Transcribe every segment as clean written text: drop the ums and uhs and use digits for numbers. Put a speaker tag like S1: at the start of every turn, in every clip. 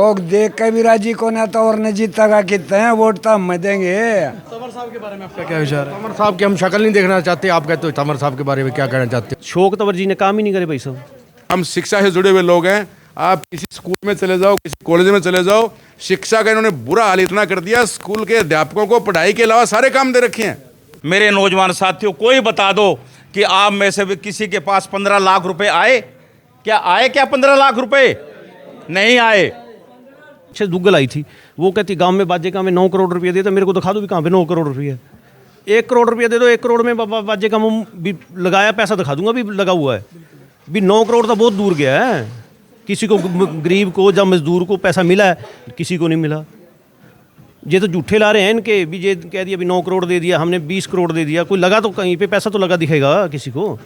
S1: लोग देख के भी राजी को ना तो और न जीतेगा कितने हैं वोट तो हम देंगे।
S2: तंवर साहब के बारे में आपका क्या विचार है? तंवर साहब की हम शक्ल नहीं देखना चाहते, आप कहते हो तंवर साहब के बारे में क्या कहना चाहते हैं?
S3: शौक तंवर जी ने काम ही नहीं करे भाई साहब।
S4: हम शिक्षा से जुड़े हुए लोग हैं। आप किसी स्कूल में चले जाओ, किसी कॉलेज में चले जाओ, शिक्षा का इन्होंने बुरा हाल इतना कर दिया, स्कूल के अध्यापकों को पढ़ाई के अलावा सारे काम दे रखे हैं।
S5: मेरे नौजवान साथियों, कोई बता दो कि आप में से भी किसी के पास 15 लाख रुपए आए? क्या 15 लाख रुपए नहीं आए?
S3: अच्छे दुग्गल आई थी, वो कहती गांव में बाजे का में 9 करोड़ रुपया दे, तो मेरे को दिखा दो भी कहाँ पे 9 करोड़ रुपया। 1 करोड़ रुपया दे दो, 1 करोड़ में बाजे का मुँह भी लगाया, पैसा दिखा दूंगा भी लगा हुआ है। भी 9 करोड़ तो बहुत दूर गया है। किसी को गरीब को या मजदूर को पैसा मिला है, किसी को नहीं मिला। ये तो झूठे ला रहे हैं इनके भी। ये कह दिया भी 9 करोड़ दे दिया हमने, 20 करोड़ दे दिया, कोई लगा तो कहीं पे पैसा तो लगा दिखेगा किसी को।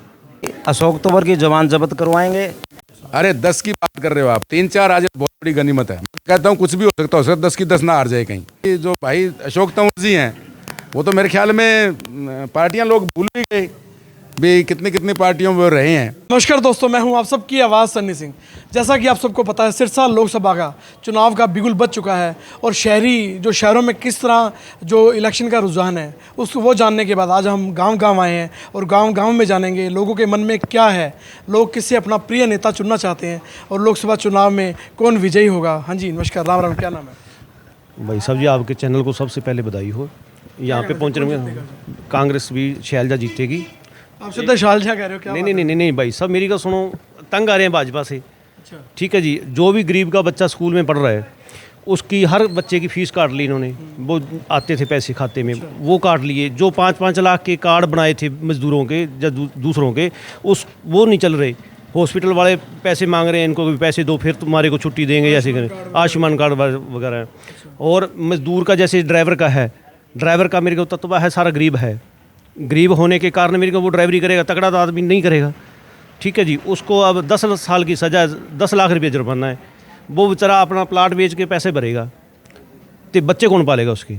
S6: अशोक तंवर की जवान जब्त करवाएंगे।
S4: अरे 10 की बात कर रहे हो आप, 3-4 आज बहुत बड़ी गनीमत है। मैं कहता हूँ कुछ भी हो सकता है, 10 की 10 ना हार जाए कहीं। ये जो भाई अशोक तंवर जी हैं, वो तो मेरे ख्याल में पार्टियां लोग भूल भी गए भी कितनी पार्टियों में रहे हैं।
S2: नमस्कार दोस्तों, मैं हूं आप सबकी आवाज़ सन्नी सिंह। जैसा कि आप सबको पता है, सिरसा लोकसभा का चुनाव का बिगुल बज चुका है और शहरों में किस तरह जो इलेक्शन का रुझान है उसको वो जानने के बाद आज हम गांव आए हैं और गांव में जानेंगे लोगों के मन में क्या है, लोग किससे अपना प्रिय नेता चुनना चाहते हैं और लोकसभा चुनाव में कौन विजयी होगा। हाँ जी नमस्कार, राम राम, क्या नाम है?
S3: भाई साहब जी, आपके चैनल को सबसे पहले बधाई हो। यहाँ पे पहुँचने में कांग्रेस भी शैलजा जीतेगी।
S2: आप सीधा शालजा कह रहे हो क्या?
S3: नहीं भाई साहब, मेरी का सुनो, तंग आ रहे हैं भाजपा से। ठीक है जी, जो भी गरीब का बच्चा स्कूल में पढ़ रहा है उसकी हर बच्चे की फीस काट ली इन्होंने। वो आते थे पैसे खाते में, वो काट लिए। जो 5-5 लाख के कार्ड बनाए थे मजदूरों के या दूसरों के, वो नहीं चल रहे। हॉस्पिटल वाले पैसे मांग रहे हैं, इनको भी पैसे दो फिर तुम्हारे को छुट्टी देंगे, जैसे करें आयुष्मान कार्ड वगैरह। और मजदूर का जैसे ड्राइवर का है, ड्राइवर का मेरे को तत्व है सारा गरीब है। गरीब होने के कारण मेरे को वो ड्राइवरी करेगा, तगड़ा तो आदमी नहीं करेगा। ठीक है जी, उसको अब 10 साल की सज़ा, 10 लाख रुपये जुर्माना है। वो बेचारा अपना प्लाट बेच के पैसे भरेगा, तो बच्चे कौन पालेगा उसके?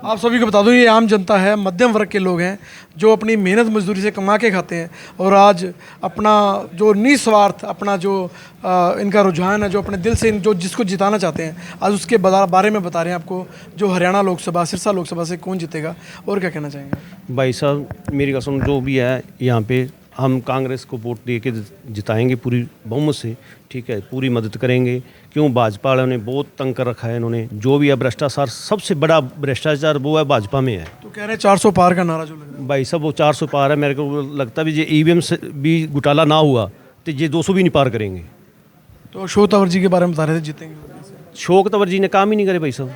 S2: आप सभी को बता दूं, ये आम जनता है, मध्यम वर्ग के लोग हैं जो अपनी मेहनत मजदूरी से कमा के खाते हैं और आज अपना जो निस्वार्थ अपना जो इनका रुझान है, जो अपने दिल से जो जिसको जिताना चाहते हैं, आज उसके बारे में बता रहे हैं आपको। जो हरियाणा लोकसभा, सिरसा लोकसभा से कौन जीतेगा और क्या कहना चाहेंगे?
S3: भाई साहब मेरी कसम, जो भी है यहाँ पे हम कांग्रेस को वोट दे के जिताएंगे पूरी बहुमत से। ठीक है, पूरी मदद करेंगे। क्यों, भाजपा वालों ने बहुत तंग कर रखा है इन्होंने। जो भी है भ्रष्टाचार, सबसे बड़ा भ्रष्टाचार वो है भाजपा में है।
S2: तो कह रहे हैं 400 पार का नारा जो लगा।
S3: भाई साहब वो 400 पार है। मेरे को लगता भी ये ईवीएम से भी घोटाला ना हुआ तो ये 200 भी नहीं पार करेंगे।
S2: तो अशोक तंवर जी के बारे में बता रहे थे जीतेंगे।
S3: शौक तंवर जी ने काम ही नहीं करे भाई साहब।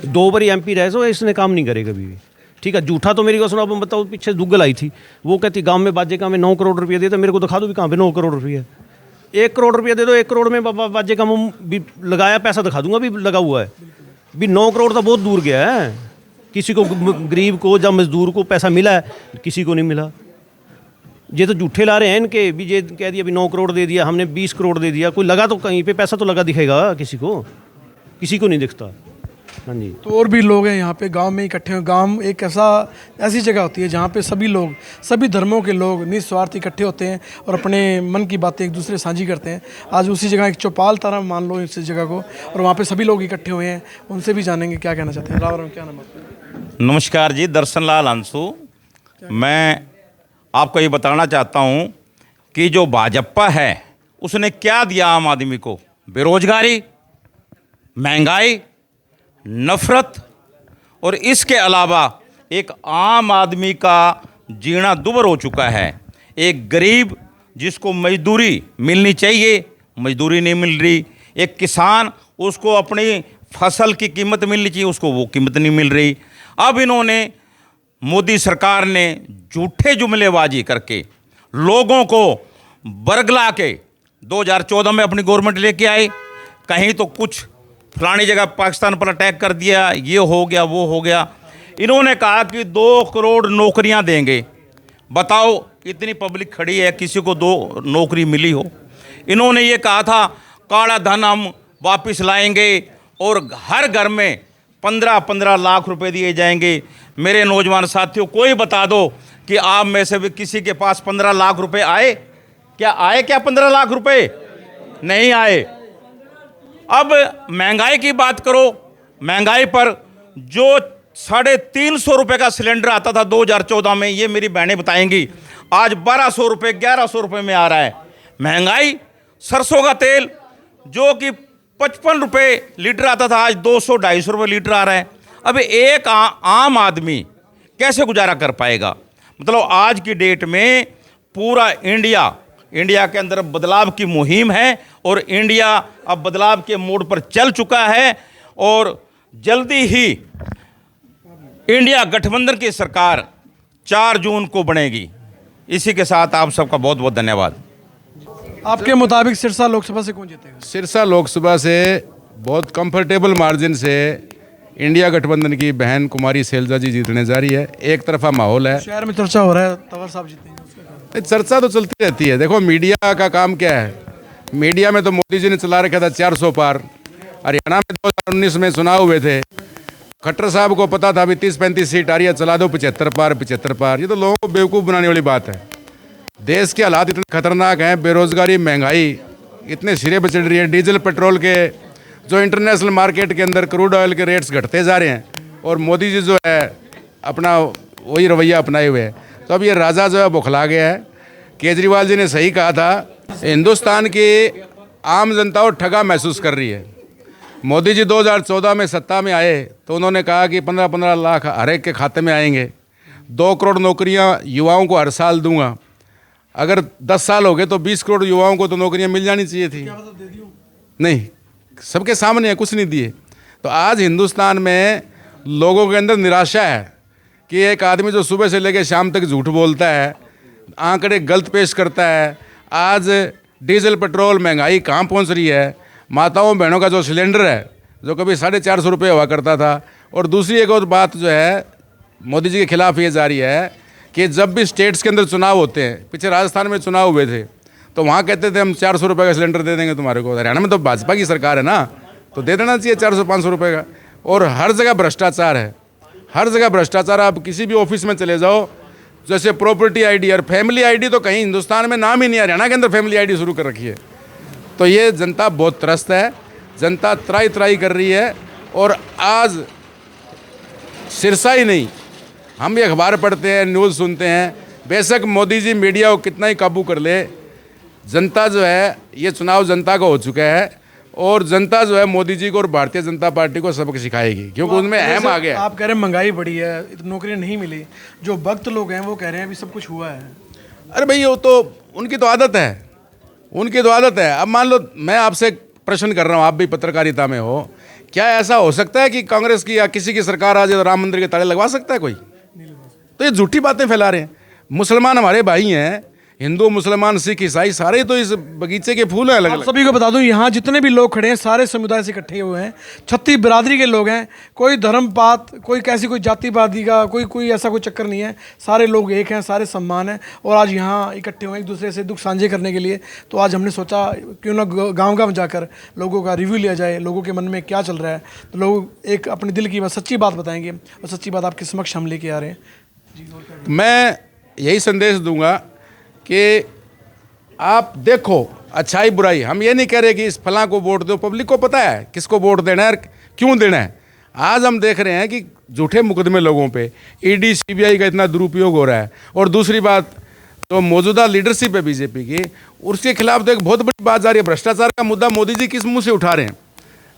S3: 2 बार MP रहे, सो इसने काम नहीं करे कभी भी। ठीक है, झूठा तो मेरी को सुना। अब बताओ, पीछे दुग्गल आई थी, वो कहती गांव में बाजे का में 9 करोड़ रुपया दे, तो मेरे को दिखा दो भी कहाँ पे 9 करोड़ रुपया। 1 करोड़ रुपया दे दो, 1 करोड़ में बाजे का मुँह भी लगाया, पैसा दिखा दूंगा भी लगा हुआ है। भी 9 करोड़ तो बहुत दूर गया है। किसी को गरीब को या मजदूर को पैसा मिला है, किसी को नहीं मिला। ये तो झूठे ला रहे हैं इनके भी। ये कह दिया भी 9 करोड़ दे दिया हमने, 20 करोड़ दे दिया, कोई लगा तो कहीं पे पैसा तो लगा दिखेगा किसी को नहीं दिखता। हाँ जी।
S2: तो और भी लोग हैं यहाँ पे गांव में इकट्ठे हैं। गांव एक ऐसी जगह होती है जहाँ पे सभी लोग, सभी धर्मों के लोग निस्वार्थ इकट्ठे होते हैं और अपने मन की बातें एक दूसरे साझी करते हैं। आज उसी जगह एक चौपाल तरह मान लो इस जगह को, और वहाँ पे सभी लोग इकट्ठे हुए हैं। उनसे भी जानेंगे क्या कहना चाहते हैं। राम राम, क्या नाम है?
S5: नमस्कार जी, दर्शन लाल अंशु। मैं आपको ये बताना चाहता हूँ कि जो भाजपा है उसने क्या दिया आम आदमी को? बेरोजगारी, महंगाई, नफरत, और इसके अलावा एक आम आदमी का जीना दुभर हो चुका है। एक गरीब जिसको मजदूरी मिलनी चाहिए, मजदूरी नहीं मिल रही। एक किसान, उसको अपनी फसल की कीमत मिलनी चाहिए, उसको वो कीमत नहीं मिल रही। अब इन्होंने, मोदी सरकार ने झूठे जुमलेबाजी करके लोगों को बरगला के 2014 में अपनी गवर्नमेंट लेके आई। कहीं तो कुछ फलानी जगह पाकिस्तान पर अटैक कर दिया, ये हो गया वो हो गया। इन्होंने कहा कि 2 करोड़ नौकरियां देंगे। बताओ, इतनी पब्लिक खड़ी है, किसी को 2 नौकरी मिली हो? इन्होंने ये कहा था काला धन हम वापस लाएंगे और हर घर में 15-15 लाख रुपए दिए जाएंगे। मेरे नौजवान साथियों, कोई बता दो कि आप में से भी किसी के पास 15 लाख रुपए आए? क्या 15 लाख रुपए नहीं आए? अब महंगाई की बात करो, महंगाई पर जो 350 रुपये का सिलेंडर आता था 2014 में, ये मेरी बहनें बताएंगी, आज 1200 रुपये 1100 रुपये में आ रहा है। महंगाई, सरसों का तेल जो कि 55 रुपये लीटर आता था, आज 200-250 रुपये लीटर आ रहा है। अब एक आम आदमी कैसे गुजारा कर पाएगा? मतलब आज की डेट में पूरा इंडिया के अंदर बदलाव की मुहिम है और इंडिया अब बदलाव के मोड़ पर चल चुका है और जल्दी ही इंडिया गठबंधन की सरकार 4 जून को बनेगी। इसी के साथ आप सबका बहुत बहुत धन्यवाद।
S2: आपके मुताबिक सिरसा लोकसभा से कौन जीतेगा?
S4: सिरसा लोकसभा से बहुत कंफर्टेबल मार्जिन से इंडिया गठबंधन की बहन कुमारी सैलजा जी जीतने जा रही है। एक तरफा माहौल है,
S2: शहर में चर्चा हो रहा है तंवर साहब जीतेंगे, उसका क्या?
S4: चर्चा तो चलती रहती है। देखो मीडिया का काम क्या है, मीडिया में तो मोदी जी ने चला रखा था 400 पार। हरियाणा में 2019 में चुनाव हुए थे, खट्टर साहब को पता था अभी 30-35 सीट आ रही है, चला दो 75 पार। ये तो लोगों को बेवकूफ़ बनाने वाली बात है। देश के हालात इतने खतरनाक हैं, बेरोजगारी, महंगाई इतने सिरे पर चढ़ रही है। डीजल पेट्रोल के जो इंटरनेशनल मार्केट के अंदर क्रूड ऑयल के रेट्स घटते जा रहे हैं और मोदी जी जो है अपना वही रवैया अपनाए हुए हैं। तो अब ये राजा जो है बौखला गया है। केजरीवाल जी ने सही कहा था, हिंदुस्तान की आम जनता को ठगा महसूस कर रही है। मोदी जी 2014 में सत्ता में आए तो उन्होंने कहा कि 15-15 लाख हर एक के खाते में आएंगे, 2 करोड़ नौकरियां युवाओं को हर साल दूंगा। अगर 10 साल हो गए तो 20 करोड़ युवाओं को तो नौकरियां मिल जानी चाहिए थी। नहीं, सबके सामने है, कुछ नहीं दिए। तो आज हिंदुस्तान में लोगों के अंदर निराशा है कि एक आदमी जो सुबह से लेकर शाम तक झूठ बोलता है, आंकड़े गलत पेश करता है। आज डीजल पेट्रोल महंगाई कहाँ पहुँच रही है। माताओं बहनों का जो सिलेंडर है जो कभी 450 रुपये हुआ करता था। और दूसरी एक और बात जो है मोदी जी के खिलाफ ये जा रही है कि जब भी स्टेट्स के अंदर चुनाव होते हैं, पीछे राजस्थान में चुनाव हुए थे तो वहाँ कहते थे हम 400 रुपये का सिलेंडर दे देंगे तुम्हारे को। हरियाणा में तो भाजपा की सरकार है ना, तो दे देना चाहिए 400-500 रुपये का। और हर जगह भ्रष्टाचार है, हर जगह भ्रष्टाचार। आप किसी भी ऑफिस में चले जाओ, जैसे प्रॉपर्टी आईडी और फैमिली आईडी तो कहीं हिंदुस्तान में नाम ही नहीं है, हरियाणा के अंदर फैमिली आईडी शुरू कर रखी है। तो ये जनता बहुत त्रस्त है, जनता त्राई कर रही है। और आज सिरसा ही नहीं, हम भी अखबार पढ़ते हैं, न्यूज़ सुनते हैं, बेशक मोदी जी मीडिया को कितना ही काबू कर ले, जनता जो है ये चुनाव जनता का हो चुका है और जनता जो है मोदी जी को और भारतीय जनता पार्टी को सबक सिखाएगी, क्योंकि उनमें अहम आ गया।
S2: आप कह रहे हैं महंगाई बढ़ी है, नौकरियां नहीं मिली, जो भक्त लोग हैं वो कह रहे हैं अभी सब कुछ हुआ है।
S4: अरे भाई वो तो उनकी तो आदत है, उनकी तो आदत है। अब मान लो मैं आपसे एक प्रश्न कर रहा हूँ, आप भी पत्रकारिता में हो, क्या ऐसा हो सकता है कि कांग्रेस की या किसी की सरकार आ जाए तो राम मंदिर के ताले लगवा सकता है कोई? तो ये झूठी बातें फैला रहे हैं। मुसलमान हमारे भाई हैं, हिंदू मुसलमान सिख ईसाई सारे तो इस बगीचे के फूल हैं अलग अलग।
S2: सभी को बता दूं यहाँ जितने भी लोग खड़े हैं सारे समुदाय से इकट्ठे हुए हैं, 36 बिरादरी के लोग हैं। कोई धर्म पात, कोई कैसी कोई जातिवादी का कोई ऐसा कोई चक्कर नहीं है। सारे लोग एक हैं, सारे सम्मान हैं और आज यहाँ इकट्ठे हुए एक दूसरे से दुख साझे करने के लिए। तो आज हमने सोचा क्यों ना गाँव जाकर लोगों का रिव्यू लिया जाए, लोगों के मन में क्या चल रहा है। तो लोग एक अपने दिल की सच्ची बात बताएंगे और सच्ची बात आपके समक्ष हम लेके आ रहे हैं।
S4: मैं यही संदेश दूंगा कि आप देखो अच्छाई बुराई। हम ये नहीं कह रहे कि इस फलां को वोट दो, पब्लिक को पता है किसको वोट देना है, क्यों देना है। आज हम देख रहे हैं कि झूठे मुकदमे लोगों पे, ईडी सीबीआई का इतना दुरुपयोग हो रहा है। और दूसरी बात, तो मौजूदा लीडरशिप है बीजेपी की, उसके खिलाफ तो एक बहुत बड़ी बात जा रही है। भ्रष्टाचार का मुद्दा मोदी जी किस मुंह से उठा रहे हैं?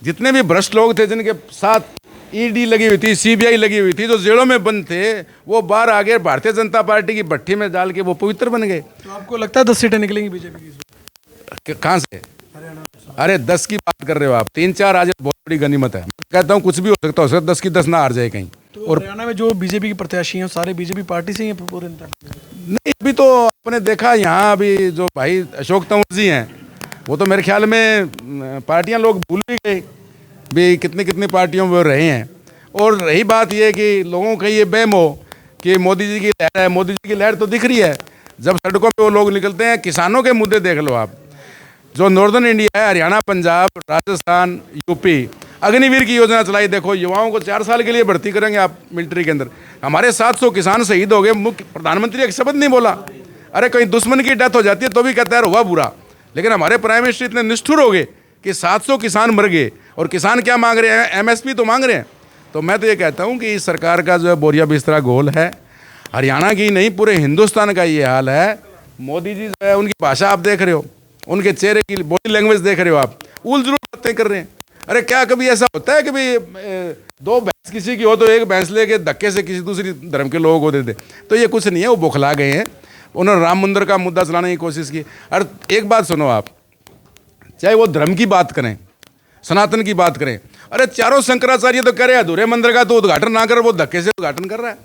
S4: जितने भी भ्रष्ट लोग थे, जिनके साथ ईडी लगी हुई थी, सीबीआई लगी हुई थी, जो जेलों में बंद थे, वो बाहर आ गए, भारतीय जनता पार्टी की भट्टी में डाल के वो पवित्र बन गए।
S2: तो आपको लगता है 10 सीटें निकलेंगी बीजेपी की?
S4: कहाँ से? अरे 10 की बात कर रहे हो आप, 3-4 आज बहुत बड़ी गनीमत है। कहता हूँ कुछ भी हो सकता है, 10 की 10 ना हार जाए कहीं।
S2: तो और हरियाणा में जो बीजेपी के प्रत्याशी हैं सारे बीजेपी पार्टी से ही हैं पूरे?
S4: नहीं, अभी तो आपने देखा यहाँ अभी जो भाई अशोक तंवर जी हैं, वो तो मेरे ख्याल में पार्टियाँ लोग भूल भी गए भी, कितनी पार्टियों में रहे हैं। और रही बात ये कि लोगों का ये वहम हो कि मोदी जी की लहर है, मोदी जी की लहर तो दिख रही है। जब सड़कों पे वो लोग निकलते हैं, किसानों के मुद्दे देख लो आप, जो नॉर्दर्न इंडिया है, हरियाणा, पंजाब, राजस्थान, यूपी, अग्निवीर की योजना चलाई। देखो युवाओं को 4 साल के लिए भर्ती करेंगे आप मिलिट्री के अंदर। हमारे 700 किसान शहीद हो गए, मुख्य प्रधानमंत्री एक शब्द नहीं बोला। अरे कहीं दुश्मन की डेथ हो जाती है तो भी कहता है हुआ बुरा, लेकिन हमारे प्राइम मिनिस्टर इतने निष्ठुर हो गए कि 700 किसान मर गए, और किसान क्या मांग रहे हैं? एमएसपी तो मांग रहे हैं। तो मैं तो ये कहता हूँ कि इस सरकार का जो है बोरिया बिस्तरा गोल है, हरियाणा की नहीं पूरे हिंदुस्तान का ये हाल है। मोदी जी जो है, उनकी भाषा आप देख रहे हो, उनके चेहरे की बॉडी लैंग्वेज देख रहे हो, आप उल जुलूल बातें कर रहे हैं। अरे क्या कभी ऐसा होता है कि भाई 2 भैंस किसी की हो तो एक भैंस लेके धक्के से किसी दूसरी धर्म के लोगों को दे दे? तो ये कुछ नहीं है, वो बौखला गए हैं। उन्होंने राम मंदिर का मुद्दा चलाने की कोशिश की। और एक बात सुनो आप, चाहे वो धर्म की बात करें, सनातन की बात करें, अरे चारों शंकराचार्य तो कह रहे हैं अधूरे मंदिर का तो उद्घाटन ना कर, वो धक्के से उद्घाटन कर रहा है।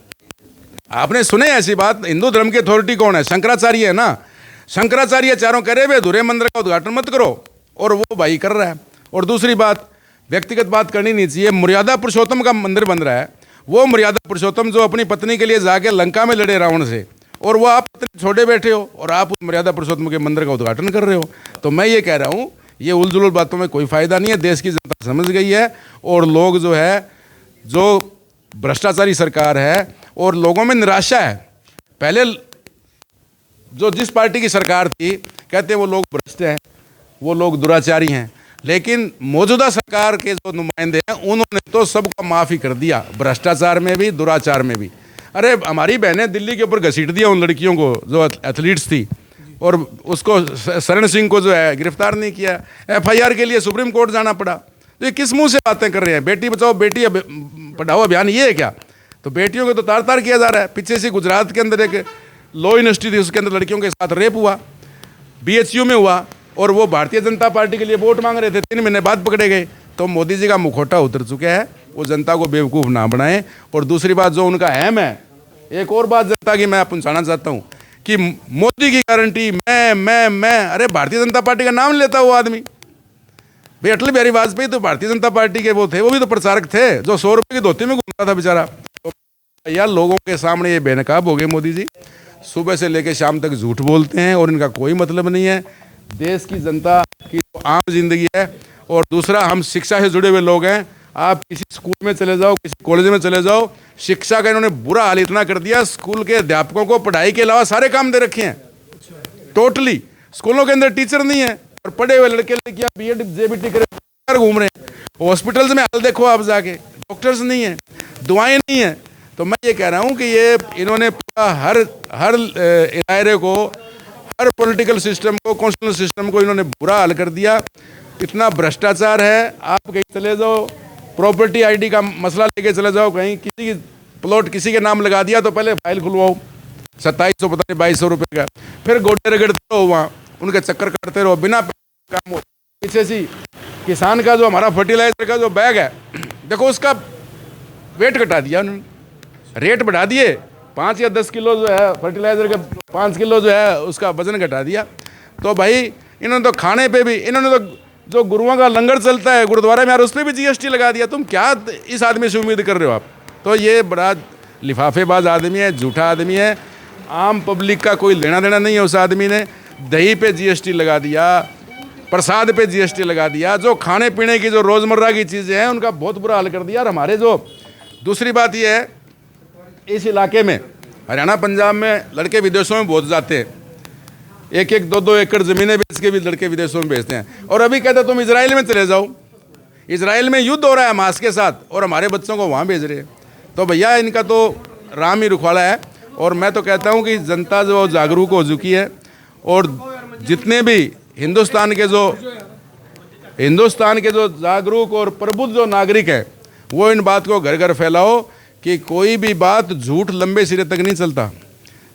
S4: आपने सुने ऐसी बात? हिंदू धर्म की अथॉरिटी कौन है? शंकराचार्य है ना। शंकराचार्य चारों कह रहे हैं अधूरे मंदिर का उद्घाटन मत करो, और वो भाई कर रहा है। और दूसरी बात, व्यक्तिगत बात करनी नहीं चाहिए। मर्यादा पुरुषोत्तम का मंदिर बन रहा है, वो मर्यादा पुरुषोत्तम जो अपनी पत्नी के लिए जाके लंका में लड़े रावण से, और वो आप छोड़े बैठे हो और आप उस मर्यादा पुरुषोत्तम के मंदिर का उद्घाटन कर रहे हो। तो मैं ये कह रहा हूँ, ये उलझुल बातों में कोई फायदा नहीं है। देश की जनता समझ गई है, और लोग जो है, जो भ्रष्टाचारी सरकार है और लोगों में निराशा है। पहले जो जिस पार्टी की सरकार थी, कहते हैं वो लोग भ्रष्ट हैं, वो लोग दुराचारी हैं, लेकिन मौजूदा सरकार के जो नुमाइंदे हैं उन्होंने तो सबका माफ़ ही कर दिया, भ्रष्टाचार में भी, दुराचार में भी। अरे हमारी बहनें दिल्ली के ऊपर घसीट दिया उन लड़कियों को जो एथलीट्स थी, और उसको शरण सिंह को जो है गिरफ्तार नहीं किया। FIR के लिए सुप्रीम कोर्ट जाना पड़ा। तो ये किस मुंह से बातें कर रहे हैं? बेटी बचाओ बेटी पढ़ाओ अभियान ये है क्या? तो बेटियों को तो तार तार किया जा रहा है। पीछे से गुजरात के अंदर एक लॉ यूनिवर्सिटी थी, उसके अंदर लड़कियों के साथ रेप हुआ, BHU में हुआ, और वो भारतीय जनता पार्टी के लिए वोट मांग रहे थे, 3 महीने बाद पकड़े गए। तो मोदी जी का मुखौटा उतर चुका है, वो जनता को बेवकूफ़ ना बनाएं। और दूसरी बात जो उनका अहम है, एक और बात जनता की मैं पहुँचाना चाहता हूँ कि मोदी की गारंटी मैं, अरे भारतीय जनता पार्टी का नाम लेता वो आदमी। भाई अटल बिहारी वाजपेयी तो भारतीय जनता पार्टी के वो थे, वो भी तो प्रचारक थे, जो 100 रुपये की धोती में घूमता था बेचारा। तो यार लोगों के सामने ये बेनकाब हो गए मोदी जी, सुबह से लेकर शाम तक झूठ बोलते हैं और इनका कोई मतलब नहीं है। देश की जनता की तो आम जिंदगी है। और दूसरा, हम शिक्षा से जुड़े हुए लोग हैं। आप किसी स्कूल में चले जाओ, किसी कॉलेज में चले जाओ, शिक्षा का इन्होंने बुरा हाल इतना कर दिया, स्कूल के अध्यापकों को पढ़ाई के अलावा सारे काम दे रखे हैं टोटली। स्कूलों के अंदर टीचर नहीं है, और पढ़े हुए लड़के लड़कियां BEd JBT कर घूम रहे हैं। हॉस्पिटल्स में हाल देखो आप जाके, डॉक्टर्स नहीं है, दवाएं नहीं है। तो मैं ये कह रहा हूँ कि ये इन्होंने पूरा हर दायरे को, हर पॉलिटिकल सिस्टम को, कॉन्स्टिट्यूशनल सिस्टम को इन्होंने बुरा हाल कर दिया। इतना भ्रष्टाचार है। आप कहीं चले जाओ, प्रॉपर्टी ID का मसला लेके चले जाओ, कहीं किसी की प्लॉट किसी के नाम लगा दिया तो पहले फाइल खुलवाओ, 2700 पता नहीं 2200 रुपये का, फिर गोटे रगड़ते रहो वहाँ, उनके चक्कर काटते रहो, बिना काम हो। पीछे सी किसान का जो हमारा फर्टिलाइजर का जो बैग है, देखो उसका वेट घटा दिया उन्होंने, रेट बढ़ा दिए। 5 या 10 किलो जो है फर्टिलाइजर का, 5 किलो जो है उसका वजन घटा दिया। तो भाई इन्होंने तो खाने पे भी, इन्होंने तो जो गुरुओं का लंगर चलता है गुरुद्वारे में यार, उस पर भी GST लगा दिया। तुम क्या इस आदमी से उम्मीद कर रहे हो आप? तो ये बड़ा लिफाफेबाज आदमी है, झूठा आदमी है। आम पब्लिक का कोई लेना देना नहीं है उस आदमी ने। दही पे GST लगा दिया, प्रसाद पे GST लगा दिया, जो खाने पीने की जो रोज़मर्रा की चीज़ें हैं उनका बहुत बुरा हाल कर दिया। और हमारे जो दूसरी बात ये है, इस इलाके में हरियाणा पंजाब में लड़के विदेशों में बहुत जाते हैं, 1-1, 2-2 एकड़ ज़मीनें बेच के भी लड़के विदेशों में भेजते हैं। और अभी कहते हैं तुम इजराइल में चले जाओ, इजराइल में युद्ध हो रहा है हमास के साथ, और हमारे बच्चों को वहाँ भेज रहे हैं। तो भैया इनका तो राम ही रुखवाड़ा है। और मैं तो कहता हूँ कि जनता जो जागरूक हो चुकी है, और जितने भी हिंदुस्तान के जो जागरूक और प्रबुद्ध जो नागरिक हैं, वो इन बात को घर घर फैलाओ कि कोई भी बात झूठ लंबे सिरे तक नहीं चलता।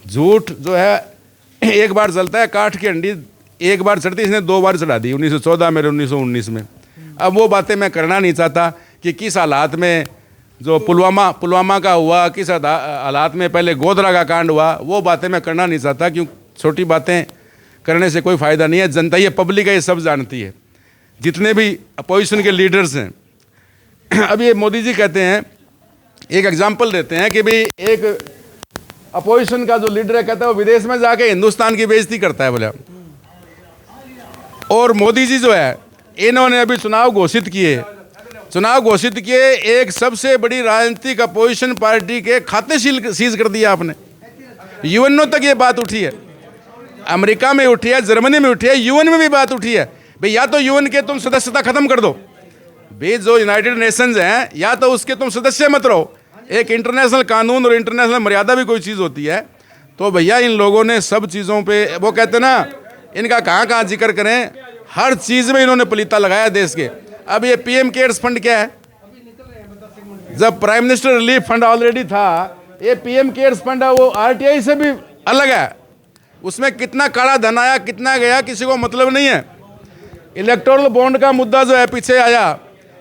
S4: झूठ जो है एक बार चलता है, काठ की हंडी एक बार चढ़ती, इसने 2 बार चढ़ा दी, 1914 में, 1919 में। अब वो बातें मैं करना नहीं चाहता कि किस हालात में जो पुलवामा का हुआ, किस हालात में पहले गोधरा का कांड हुआ, वो बातें मैं करना नहीं चाहता, क्यों छोटी बातें करने से कोई फ़ायदा नहीं है। जनता ये पब्लिक है, ये सब जानती है। जितने भी अपोजिशन के लीडर्स हैं, अब ये मोदी जी कहते हैं, एक एग्जाम्पल देते हैं कि भाई एक अपोजिशन का जो लीडर है, कहता है वो विदेश में जाके हिंदुस्तान की बेइज्जती करता है बोले। और मोदी जी जो है, इन्होंने अभी चुनाव घोषित किए, एक सबसे बड़ी राजनीतिक अपोजिशन पार्टी के खाते सीज कर दिया आपने। UN तक ये बात उठी है, अमेरिका में उठी है, जर्मनी में उठी है, UN में भी बात उठी है भाई या तो यूएन के तुम सदस्यता खत्म कर दो, भाई जो यूनाइटेड नेशंस हैं या तो उसके तुम सदस्य मत रहो। एक इंटरनेशनल कानून और इंटरनेशनल मर्यादा भी कोई चीज़ होती है। तो भैया इन लोगों ने सब चीज़ों पे, वो कहते ना, इनका कहाँ कहाँ जिक्र करें, हर चीज़ में इन्होंने पलीता लगाया देश के। अब ये पीएम केयर्स फंड क्या है? जब prime minister relief fund already था, ये पीएम केयर्स फंड है, वो आरटीआई से भी अलग है। उसमें कितना काला धन आया, कितना गया, किसी को मतलब नहीं है। इलेक्टोरल बॉन्ड का मुद्दा जो है पीछे आया,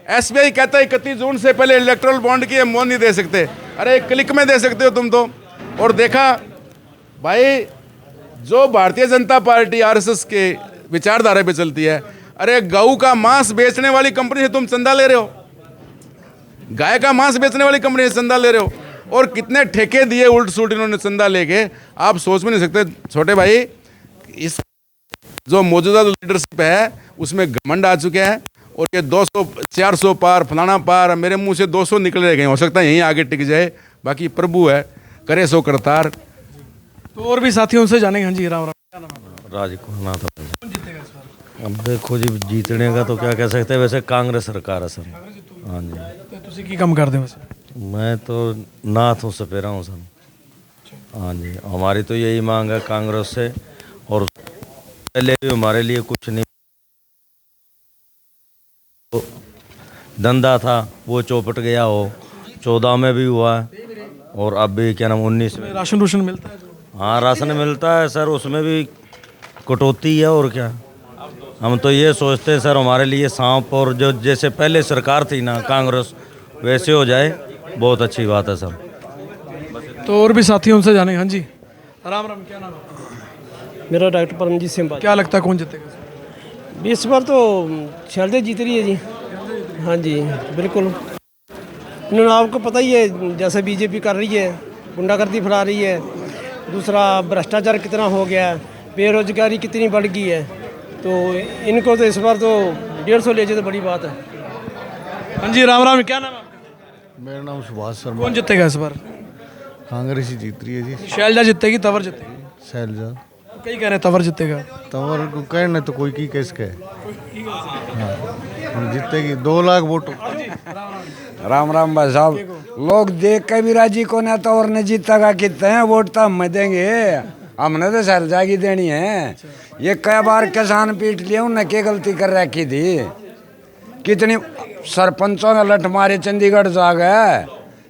S4: एसबीआई कहता है 31 जून से पहले इलेक्टोरल बॉन्ड की हम नहीं दे सकते। अरे एक क्लिक में दे सकते हो तुम तो। और देखा भाई, जो भारतीय जनता पार्टी आरएसएस के विचारधारा पे चलती है, अरे गऊ का मांस बेचने वाली कंपनी से तुम चंदा ले रहे हो, गाय का मांस बेचने वाली कंपनी से चंदा ले रहे हो, और कितने ठेके दिए उल्ट सुल्ट इन्होंने चंदा लेके, आप सोच भी नहीं सकते। छोटे भाई, इस जो मौजूदा जो लीडरशिप है उसमें घमंड आ चुके हैं, और ये 200 400 पार फलाना पार, मेरे मुंह से 200 निकल रहे गए, हो सकता है यहीं आगे टिक जाए, बाकी प्रभु है, करे सो करतार।
S2: तो और भी साथियों से जानेंगे। हाँ जी, राम राम, क्या नाम है?
S3: राजकुमार था।
S2: कौन जीतेगा इस बार?
S3: अब देखो जी, जीतने का तो क्या कह सकते हैं, वैसे कांग्रेस सरकार है सर। हाँ जी,
S2: तो ਤੁਸੀਂ ਕੀ ਕੰਮ ਕਰਦੇ ਹੋ वैसे?
S3: मैं तो नाथ हूँ, सपेरा हूँ सर। हाँ जी, हमारी तो यही मांग है कांग्रेस से, और पहले भी हमारे लिए कुछ नहीं, तो धंधा था वो चौपट गया हो, 14 में भी हुआ है, और अब भी क्या नाम 19 में।
S2: राशन रूशन मिलता है?
S3: हाँ राशन मिलता है सर, उसमें भी कटौती है, और क्या। हम तो ये सोचते हैं सर, हमारे लिए सांप, और जो जैसे पहले सरकार थी ना कांग्रेस, वैसे हो जाए, बहुत अच्छी बात है सर।
S2: तो और भी साथियों से जानेंगे। हाँ जी, राम राम, क्या नाम है?
S7: मेरा डॉक्टर परमजीत सिंह बात।
S2: क्या लगता है कौन जीतेगा?
S7: इस बार तो शैलजा जीत रही है जी। हाँ जी बिल्कुल। इन्होंने आपको पता ही है, जैसे बीजेपी कर रही है, गुंडागर्दी फैला रही है, दूसरा भ्रष्टाचार कितना हो गया है, बेरोजगारी कितनी बढ़ गई है, तो इनको तो इस बार तो 150 ले जाए तो बड़ी बात है।
S2: हाँ जी, राम राम, क्या नाम है आपका?
S8: मेरा नाम सुभाष शर्मा।
S2: कौन जीतेगा इस बार?
S8: कांग्रेस ही जीत रही है जी।
S2: शैलजा जीतेगी, तंवर जीतेगी?
S8: शैलजा।
S2: कई कह रहे हैं तंवर जीतेगा।
S8: तंवर को कहने तो कोई की कैसे कहे। हाँ, हम जीतेगी 2 लाख वोट।
S1: राम राम भाई साहब, लोग देख के भी राजी को ना तो और ने जीतेगा कितने हैं वोट तो हम देंगे, हमने तो शैलजा की देनी है। ये कई बार किसान पीट लिए, उन्हें क्या गलती कर रखी थी, कितनी सरपंचों ने लठ मारे चंडीगढ़ जा गए,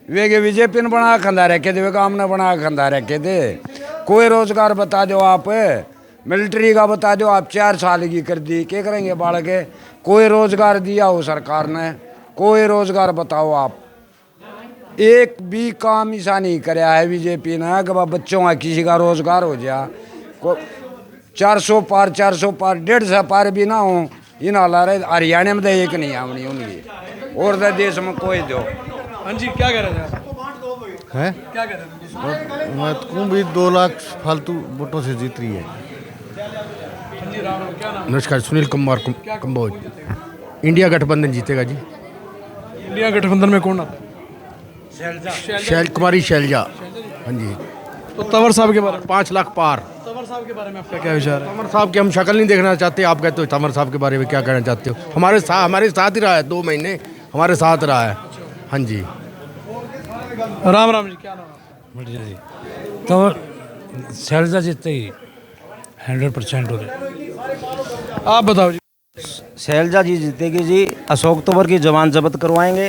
S1: वे के बीजेपी ने बना खंदा रखे थे, वे काम ने बना खंदा रखे थे। कोई रोजगार बता दो आप, मिलिट्री का बता दो आप, 4 साल की कर दी, क्या करेंगे बाढ़ के? कोई रोजगार दिया हो सरकार ने? कोई रोजगार बताओ आप। एक भी काम ऐसा नहीं कराया है बीजेपी ने कि बच्चों का किसी का रोजगार हो जाए। 400 पार 150 पार भी ना हो, इन हालात हरियाणा में तो एक नहीं आवनी उनकी, और तो देश में कोई दो।
S2: हाँ जी, क्या कह रहे थे आप?
S8: है
S2: क्या कह रहे थे?
S8: मैं तो भी 2 लाख फालतू वोटों से जीत रही है।
S2: हाँ जी, राम राम, क्या नाम?
S9: नमस्कार, सुनील कुमार कंबोज। इंडिया गठबंधन जीतेगा जी।
S2: इंडिया गठबंधन में कौन आता है?
S9: कुमारी शैलजा। हाँ जी।
S2: तो तंवर साहब के बारे में?
S9: 5 लाख पार।
S2: तंवर साहब के बारे में आपका क्या विचार है?
S9: तंवर साहब की हम शक्ल नहीं देखना चाहते, आप कहते हो तंवर साहब के बारे में क्या कहना चाहते हो? हमारे साथ ही रहा है, 2 महीने हमारे साथ रहा है। हाँ जी।
S2: राम राम जी, क्या नाम है?
S10: तो शैलजा जीतेगी 100% हो रही।
S2: आप बताओ जी।
S6: शैलजा जी जीतेगी जी। अशोक तंवर की जमानत जब्त करवाएंगे।